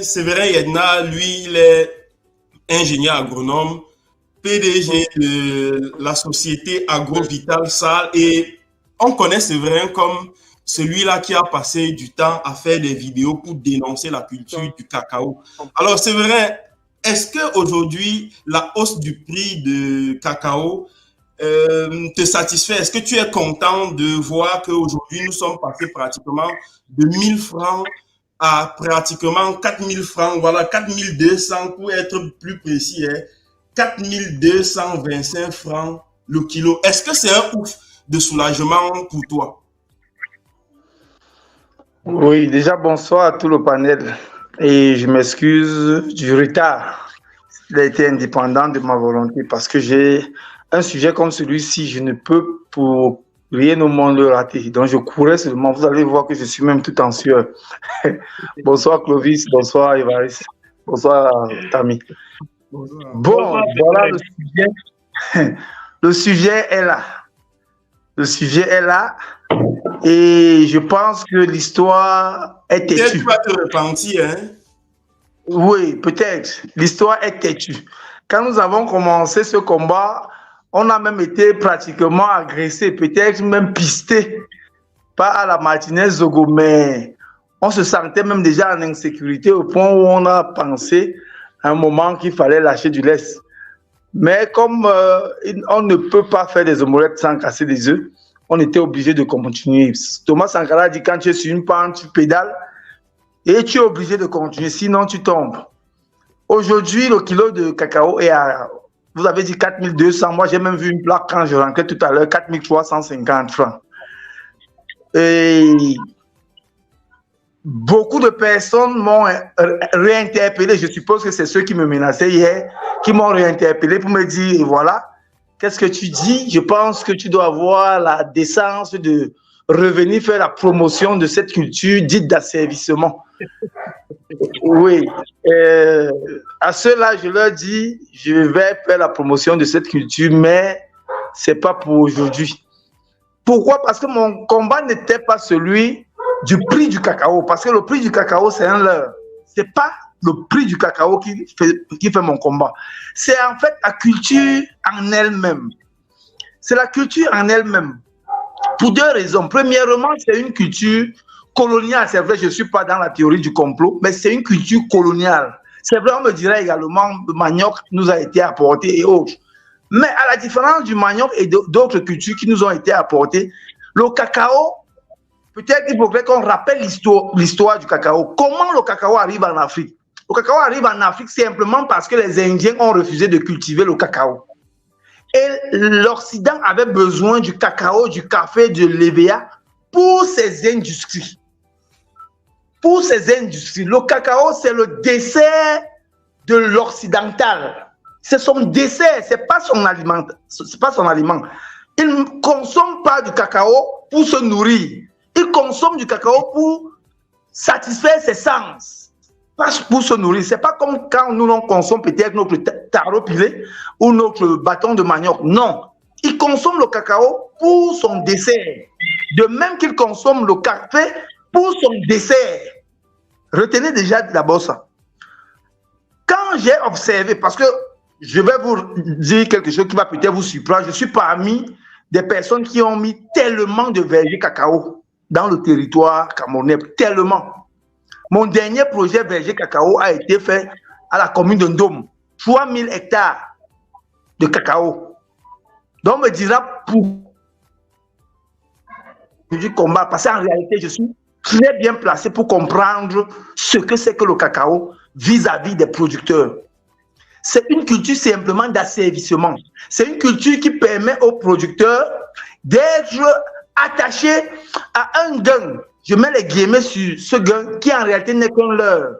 Séverin Yedna, lui, il est ingénieur agronome, PDG de la société Agrovital Sal, et on connaît Séverin comme celui-là qui a passé du temps à faire des vidéos pour dénoncer la culture du cacao. Alors Séverin, est-ce qu'aujourd'hui la hausse du prix de cacao te satisfait? Est-ce que tu es content de voir qu'aujourd'hui nous sommes passés pratiquement de 1000 francs à pratiquement 4000 francs, voilà, 4200 pour être plus précis, hein, 4225 francs le kilo. Est-ce que c'est un ouf de soulagement pour toi? Oui, déjà bonsoir à tout le panel et je m'excuse du retard. Il a été indépendant de ma volonté parce que j'ai un sujet comme celui-ci, je ne peux pour rien au monde le rater. Donc je courais seulement, vous allez voir que je suis même tout en sueur. Bonsoir Clovis, bonsoir Évariste, bonsoir Tami. Bon, voilà le sujet. Le sujet est là. Le sujet est là. Et je pense que l'histoire est têtue. Tu vas te repentir, hein? Oui, peut-être. L'histoire est têtue. Quand nous avons commencé ce combat, on a même été pratiquement agressé, peut-être même pisté par la Martinez Zogo, mais on se sentait même déjà en insécurité au point où on a pensé à un moment qu'il fallait lâcher du lest. Mais comme on ne peut pas faire des omelettes sans casser des œufs, on était obligé de continuer. Thomas Sankara dit quand tu es sur une pente, tu pédales et tu es obligé de continuer, sinon tu tombes. Aujourd'hui, le kilo de cacao est à, vous avez dit 4200, moi j'ai même vu une plaque quand je rentrais tout à l'heure, 4350 francs. Et beaucoup de personnes m'ont réinterpellé, je suppose que c'est ceux qui me menaçaient hier, qui m'ont réinterpellé pour me dire, voilà, qu'est-ce que tu dis? Je pense que tu dois avoir la décence de revenir faire la promotion de cette culture dite d'asservissement. Oui. À ceux-là, je leur dis, je vais faire la promotion de cette culture, mais ce n'est pas pour aujourd'hui. Pourquoi? Parce que mon combat n'était pas celui du prix du cacao, parce que le prix du cacao, c'est un leurre. Ce n'est pas le prix du cacao qui fait mon combat. C'est en fait la culture en elle-même. C'est la culture en elle-même. Pour deux raisons. Premièrement, c'est une culture coloniale. C'est vrai, je ne suis pas dans la théorie du complot, mais c'est une culture coloniale. C'est vrai, on me dirait également, le manioc nous a été apporté et autres. Mais à la différence du manioc et d'autres cultures qui nous ont été apportées, le cacao, peut-être qu'il faudrait qu'on rappelle l'histoire du cacao. Comment le cacao arrive en Afrique? Le cacao arrive en Afrique simplement parce que les Indiens ont refusé de cultiver le cacao. Et l'Occident avait besoin du cacao, du café, de l'EVA pour ses industries. Pour ses industries. Le cacao, c'est le dessert de l'occidental. C'est son dessert, ce n'est pas son aliment. C'est pas son aliment. Il ne consomme pas du cacao pour se nourrir. Il consomme du cacao pour satisfaire ses sens. Pas pour se nourrir. Ce n'est pas comme quand nous on consomme peut-être notre taro pilé ou notre bâton de manioc. Non. Il consomme le cacao pour son dessert. De même qu'il consomme le café pour son dessert. Retenez déjà d'abord ça. Quand j'ai observé, parce que je vais vous dire quelque chose qui va peut-être vous surprendre, je suis parmi des personnes qui ont mis tellement de vergers cacao dans le territoire camerounais, tellement. Mon dernier projet verger cacao a été fait à la commune de Ndom, 3000 hectares de cacao. Donc on me dira pour du combat, parce qu'en réalité, je suis très bien placé pour comprendre ce que c'est que le cacao vis-à-vis des producteurs. C'est une culture simplement d'asservissement. C'est une culture qui permet aux producteurs d'être attachés à un gain. Je mets les guillemets sur ce gain qui en réalité n'est qu'un leurre.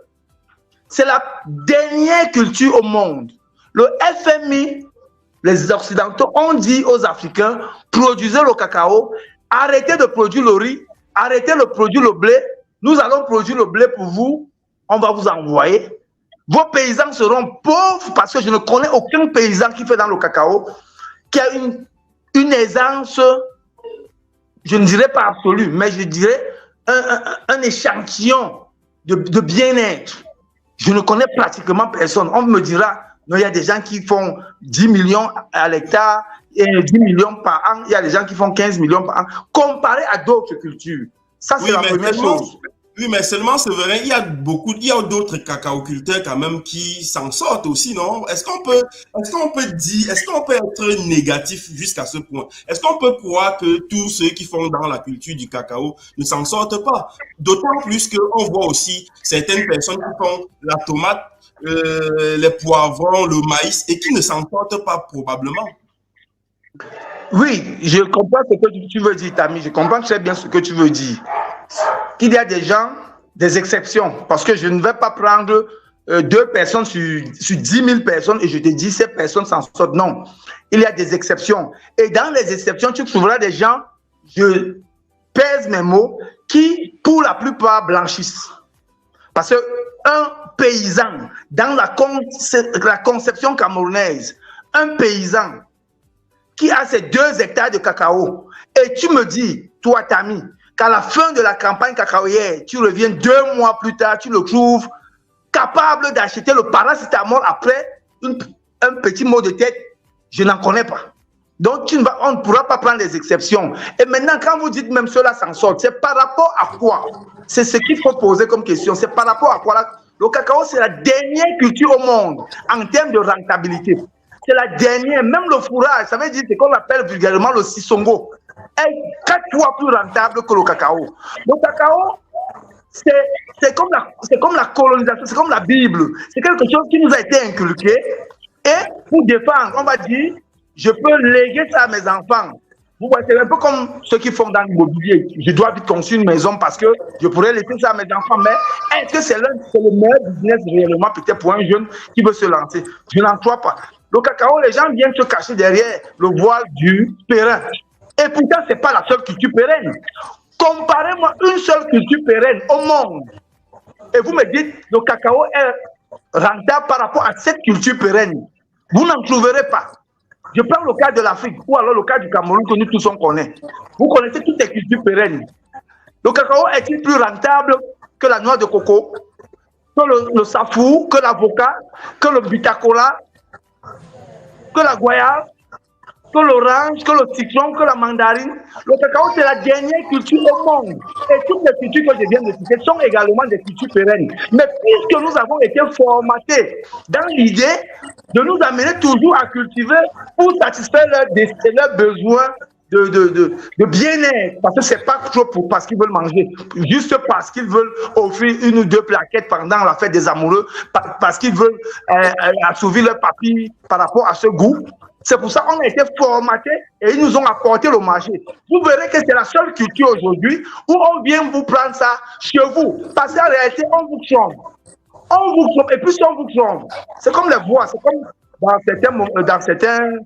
C'est la dernière culture au monde. Le FMI, les Occidentaux ont dit aux Africains, produisez le cacao, arrêtez de produire le riz, arrêtez de produire le blé, nous allons produire le blé pour vous, on va vous envoyer. Vos paysans seront pauvres parce que je ne connais aucun paysan qui fait dans le cacao, qui a une aisance, je ne dirais pas absolue, mais je dirais un échantillon de bien-être. Je ne connais pratiquement personne. On me dira, non, il y a des gens qui font 10 millions à l'hectare, et 10 millions par an, il y a des gens qui font 15 millions par an, comparé à d'autres cultures. Ça, c'est la première chose. Oui, mais seulement, c'est vrai, il y a d'autres cacaoculteurs quand même qui s'en sortent aussi, non? Est-ce qu'on peut être négatif jusqu'à ce point? Est-ce qu'on peut croire que tous ceux qui font dans la culture du cacao ne s'en sortent pas? D'autant plus qu'on voit aussi certaines personnes qui font la tomate, les poivrons, le maïs et qui ne s'en sortent pas probablement. Oui, je comprends ce que tu veux dire, Tami. Je comprends très bien ce que tu veux dire. Qu'il y a des gens, des exceptions, parce que je ne vais pas prendre 2 personnes sur 10 000 personnes et je te dis ces personnes s'en sortent. Non, il y a des exceptions. Et dans les exceptions, tu trouveras des gens, je pèse mes mots, qui pour la plupart blanchissent. Parce qu'un paysan, dans la conception camerounaise, un paysan qui a ses 2 hectares de cacao, et tu me dis, toi, Tami, qu'à la fin de la campagne cacaoyère, tu reviens 2 mois plus tard, tu le trouves capable d'acheter le paracétamol après un petit mot de tête, je n'en connais pas. Donc, on ne pourra pas prendre des exceptions. Et maintenant, quand vous dites même cela s'en sort, c'est par rapport à quoi? C'est ce qu'il faut poser comme question. C'est par rapport à quoi? Le cacao, c'est la dernière culture au monde en termes de rentabilité. C'est la dernière, même le fourrage, ça veut dire ce qu'on appelle vulgairement le sissongo, est 4 fois plus rentable que le cacao. Le cacao, c'est comme la colonisation, c'est comme la Bible. C'est quelque chose qui nous a été inculqué. Et pour défendre, on va dire, je peux léguer ça à mes enfants. Vous voyez, c'est un peu comme ceux qui font dans l'immobilier. Je dois vite construire une maison parce que je pourrais laisser ça à mes enfants. Mais est-ce que c'est le meilleur business réellement peut-être pour un jeune qui veut se lancer? Je n'en crois pas. Le cacao, les gens viennent se cacher derrière le voile du périn. Et pourtant, ce n'est pas la seule culture pérenne. Comparez-moi une seule culture pérenne au monde. Et vous me dites, le cacao est rentable par rapport à cette culture pérenne. Vous n'en trouverez pas. Je prends le cas de l'Afrique, ou alors le cas du Cameroun que nous tous on connaît. Vous connaissez toutes les cultures pérennes. Le cacao est-il plus rentable que la noix de coco, que le safou, que l'avocat, que le bitacola, que la goyave, que l'orange, que le citron, que la mandarine? Le cacao, c'est la dernière culture au monde. Et toutes les cultures que je viens de citer sont également des cultures pérennes. Mais puisque nous avons été formatés dans l'idée de nous amener toujours à cultiver pour satisfaire leurs besoins de bien-être, parce que c'est pas trop parce qu'ils veulent manger, juste parce qu'ils veulent offrir 1 ou 2 plaquettes pendant la fête des amoureux, parce qu'ils veulent assouvir leur papille par rapport à ce goût. C'est pour ça qu'on a été formatés et ils nous ont apporté le marché. Vous verrez que c'est la seule culture aujourd'hui où on vient vous prendre ça chez vous. Parce qu'en réalité, on vous trompe. On vous trompe. Et puis si on vous trompe, c'est comme les voix, c'est comme dans certaines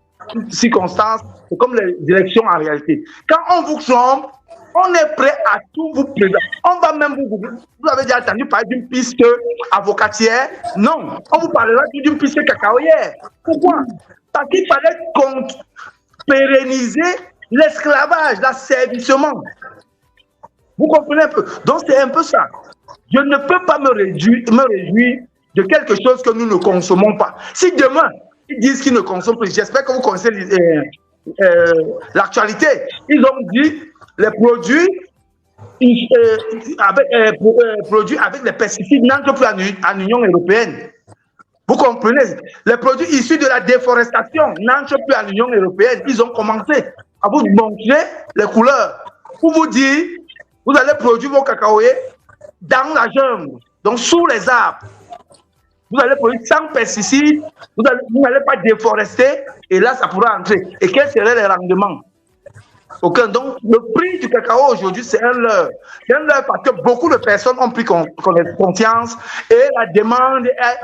circonstances, c'est comme les élections en réalité. Quand on vous trompe, on est prêt à tout vous présenter. On va même vous avez déjà entendu parler d'une piste avocatière? Non, on vous parlera d'une piste cacaoyère. Pourquoi? Parce qu'il fallait pérenniser l'esclavage, l'asservissement. Vous comprenez un peu? Donc c'est un peu ça. Je ne peux pas me réjouir de quelque chose que nous ne consommons pas. Si demain, ils disent qu'ils ne consomment plus, j'espère que vous connaissez l'actualité. Ils ont dit les produits avec les pesticides n'entrent plus en Union européenne. Vous comprenez? Les produits issus de la déforestation n'entrent plus en Union européenne. Ils ont commencé à vous montrer les couleurs. Pour vous dire, vous allez produire vos cacaoyers dans la jungle, donc sous les arbres. Vous allez produire sans pesticides, vous n'allez pas déforester, et là, ça pourra entrer. Et quels seraient les rendements? Aucun. Donc, le prix du cacao aujourd'hui, c'est un leurre. C'est un leurre parce que beaucoup de personnes ont pris conscience et la demande est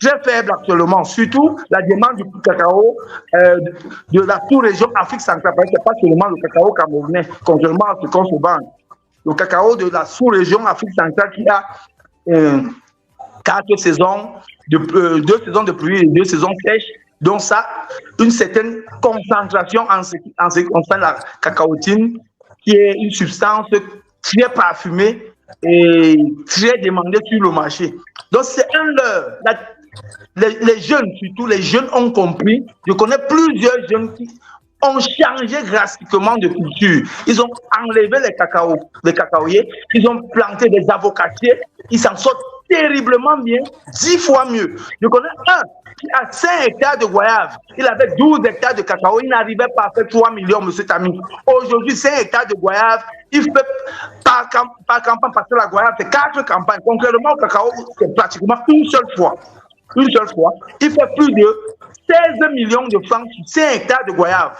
très faible actuellement, surtout la demande du cacao de la sous-région Afrique centrale. Ce n'est pas seulement le cacao camerounais, contrairement à ce qu'on se vend. Le cacao de la sous-région Afrique centrale qui a 4 saisons, 2 saisons de pluie et 2 saisons sèches, donc ça, une certaine concentration en ce qui concerne la cacaotine, qui est une substance très parfumée et très demandée sur le marché. Donc, c'est un leurre. Les jeunes, surtout les jeunes, ont compris. Je connais plusieurs jeunes qui ont changé drastiquement de culture. Ils ont enlevé les cacaoyers, ils ont planté des avocatiers, ils s'en sortent terriblement bien, 10 fois mieux. Je connais un qui a 5 hectares de goyave. Il avait 12 hectares de cacao. Il n'arrivait pas à faire 3 millions, M. Tami. Aujourd'hui, 5 hectares de goyave, il fait par campagne, parce que la goyave, c'est 4 campagnes. Concrètement, le cacao, c'est pratiquement une seule fois. Une seule fois. Il fait plus de 16 millions de francs sur 5 hectares de goyave.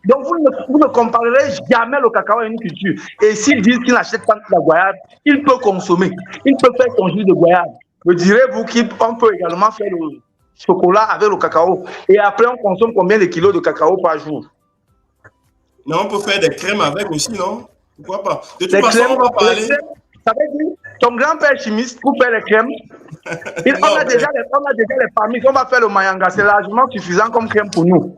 Donc, vous ne comparerez jamais le cacao à une culture. Et s'ils disent qu'ils n'achètent pas de la goyave, il peut consommer. Il peut faire son jus de goyave. Me direz-vous qu'on peut également faire le chocolat avec le cacao. Et après, on consomme combien de kilos de cacao par jour? Non, on peut faire des crèmes avec aussi, non? Pourquoi pas? De toute façon, on va parler. Ça veut dire, ton grand-père chimiste pour faire les crèmes, on a déjà les familles, on va faire le mayanga. C'est largement suffisant comme crème pour nous.